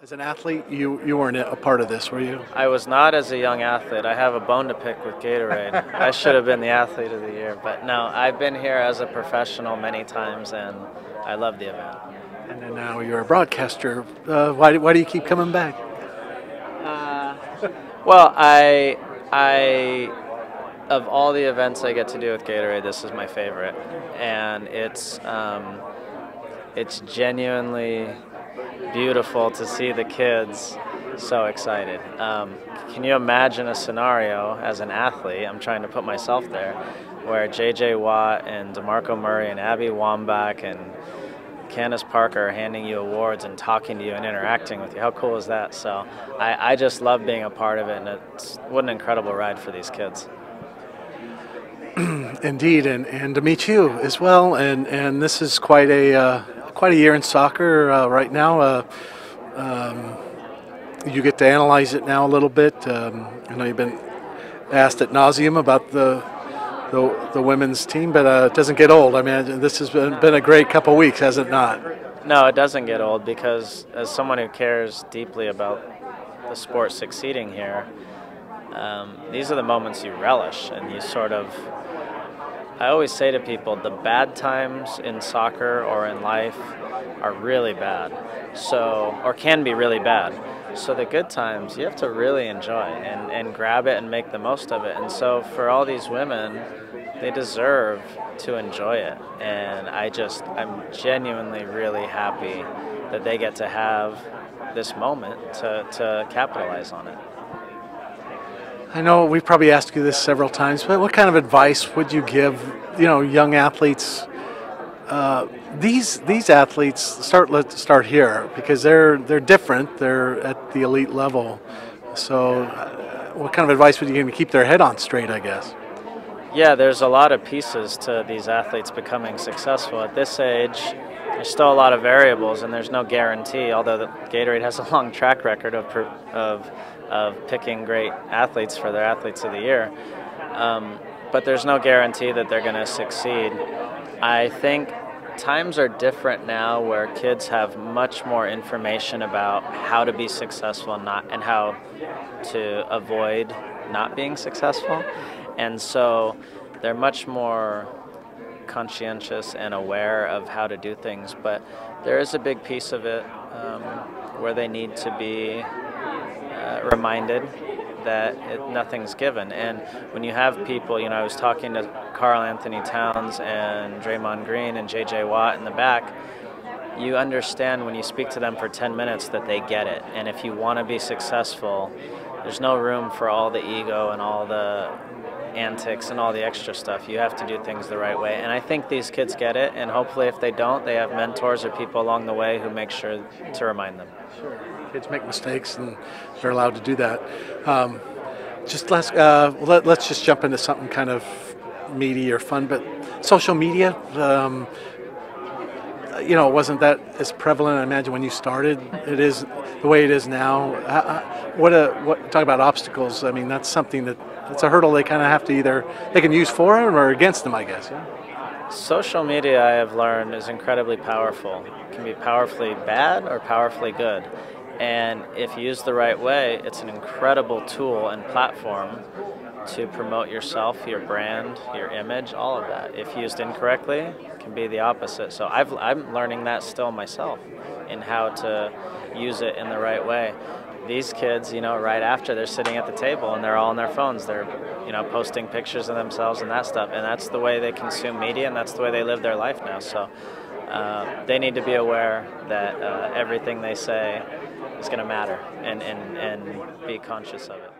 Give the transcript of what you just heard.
As an athlete, you weren't a part of this, were you? I was not as a young athlete. I have a bone to pick with Gatorade. I should have been the athlete of the year, but no, I've been here as a professional many times, and I love the event. And then now you're a broadcaster. Why do you keep coming back? Uh, well, of all the events I get to do with Gatorade, this is my favorite, and it's genuinely beautiful to see the kids so excited. Can you imagine a scenario as an athlete, I'm trying to put myself there, where J.J. Watt and DeMarco Murray and Abby Wambach and Candace Parker are handing you awards and talking to you and interacting with you? How cool is that? So I just love being a part of it, and what an incredible ride for these kids. Indeed, and to meet you as well. And this is quite a year in soccer right now. You get to analyze it now a little bit. I know you've been asked ad nauseum about the women's team, but it doesn't get old. I mean, this has been a great couple weeks, has it not? No, it doesn't get old, because as someone who cares deeply about the sport succeeding here, these are the moments you relish, and you sort of, I always say to people, the bad times in soccer or in life are really bad, or can be really bad. So the good times you have to really enjoy and grab it and make the most of it. And so for all these women, they deserve to enjoy it. And I'm genuinely really happy that they get to have this moment to capitalize on it. I know we've probably asked you this several times, but what kind of advice would you give, young athletes? These athletes let's start here, because they're different. They're at the elite level. So, what kind of advice would you give them to keep their head on straight, I guess? Yeah, there's a lot of pieces to these athletes becoming successful. At this age, there's still a lot of variables, and there's no guarantee. Although the Gatorade has a long track record of picking great athletes for their athletes of the year, but there's no guarantee that they're going to succeed. I think times are different now, where kids have much more information about how to be successful and how to avoid not being successful, and so they're much more conscientious and aware of how to do things. But there is a big piece of it where they need to be reminded that nothing's given. And when you have people, I was talking to Karl Anthony Towns and Draymond Green and J.J. Watt in the back, you understand when you speak to them for 10 minutes that they get it. And if you want to be successful, there's no room for all the ego and all the antics and all the extra stuff. You have to do things the right way. And I think these kids get it, and hopefully if they don't, they have mentors or people along the way who make sure to remind them. Sure. Kids make mistakes, and they're allowed to do that. Let's just jump into something kind of meaty or fun, but social media, wasn't that as prevalent, I imagine, when you started. It is the way it is now. Talk about obstacles. I mean, that's something that's a hurdle they kind of have to they can use for them or against them, I guess. Yeah? Social media, I have learned, is incredibly powerful. It can be powerfully bad or powerfully good. And if used the right way, it's an incredible tool and platform to promote yourself, your brand, your image, all of that. If used incorrectly, it can be the opposite. So I'm learning that still myself, in how to use it in the right way. These kids, right after, they're sitting at the table and they're all on their phones. They're, posting pictures of themselves and that stuff. And that's the way they consume media, and that's the way they live their life now. So they need to be aware that everything they say is going to matter, and be conscious of it.